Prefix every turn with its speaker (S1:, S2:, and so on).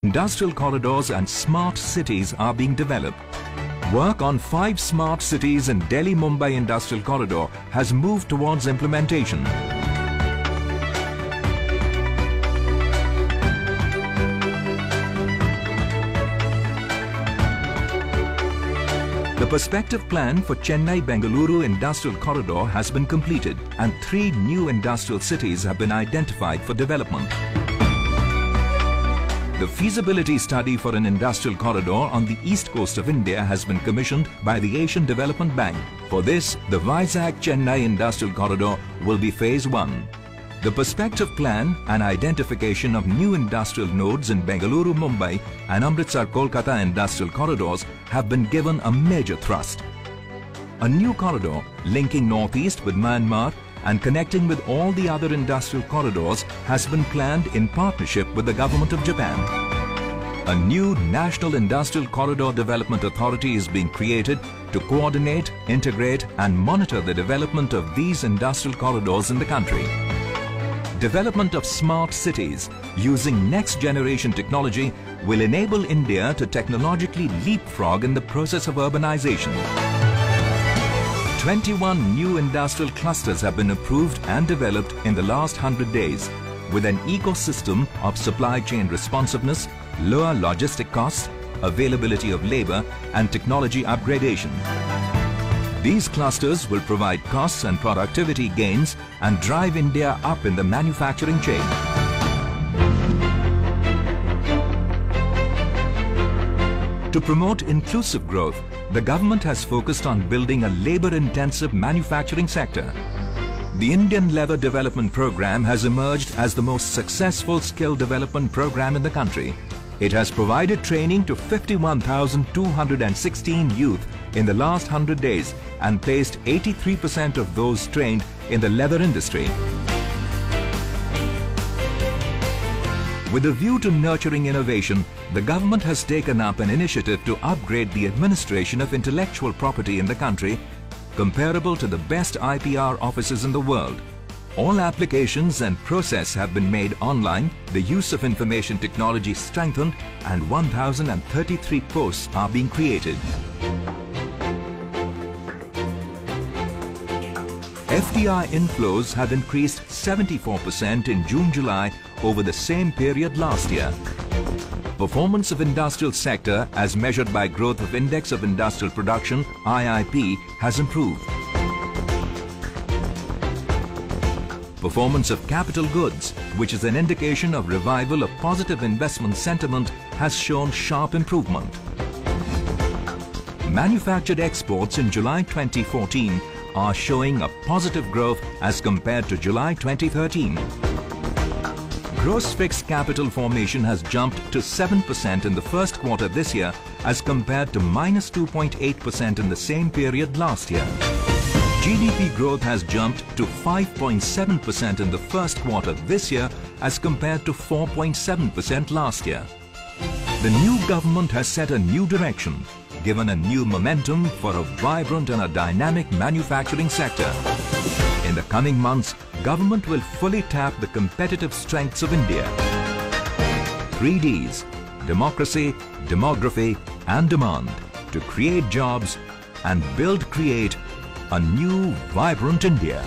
S1: Industrial corridors and smart cities are being developed. Work on 5 smart cities in Delhi-Mumbai Industrial Corridor has moved towards implementation. The perspective plan for Chennai-Bengaluru Industrial Corridor has been completed and 3 new industrial cities have been identified for development. The feasibility study for an industrial corridor on the east coast of India has been commissioned by the Asian Development Bank. For this, the Vizag-Chennai Industrial Corridor will be Phase 1. The perspective plan and identification of new industrial nodes in Bengaluru, Mumbai and Amritsar-Kolkata industrial corridors have been given a major thrust. A new corridor linking northeast with Myanmar and connecting with all the other industrial corridors has been planned in partnership with the Government of Japan. A new National Industrial Corridor Development Authority is being created to coordinate, integrate and monitor the development of these industrial corridors in the country. Development of smart cities using next-generation technology will enable India to technologically leapfrog in the process of urbanization. 21 new industrial clusters have been approved and developed in the last 100 days with an ecosystem of supply chain responsiveness, lower logistic costs, availability of labor and technology upgradation. These clusters will provide costs and productivity gains and drive India up in the manufacturing chain. To promote inclusive growth, the government has focused on building a labor-intensive manufacturing sector. The Indian Labour Development Programme has emerged as the most successful skill development program in the country. It has provided training to 51,216 youth in the last 100 days and placed 83% of those trained in the leather industry. With a view to nurturing innovation, the government has taken up an initiative to upgrade the administration of intellectual property in the country, comparable to the best IPR offices in the world. All applications and process have been made online, the use of information technology strengthened, and 1,033 posts are being created. FDI inflows have increased 74% in June-July over the same period last year. Performance of industrial sector as measured by growth of Index of Industrial Production (IIP) has improved. Performance of capital goods, which is an indication of revival of positive investment sentiment, has shown sharp improvement. Manufactured exports in July 2014 are showing a positive growth as compared to July 2013. Gross fixed capital formation has jumped to 7% in the first quarter this year as compared to -2.8% in the same period last year. GDP growth has jumped to 5.7% in the first quarter this year as compared to 4.7% last year. The new government has set a new direction, given a new momentum for a vibrant and a dynamic manufacturing sector. In the coming months, government will fully tap the competitive strengths of India. 3 Ds, democracy, demography and demand, to create jobs and create a new vibrant India.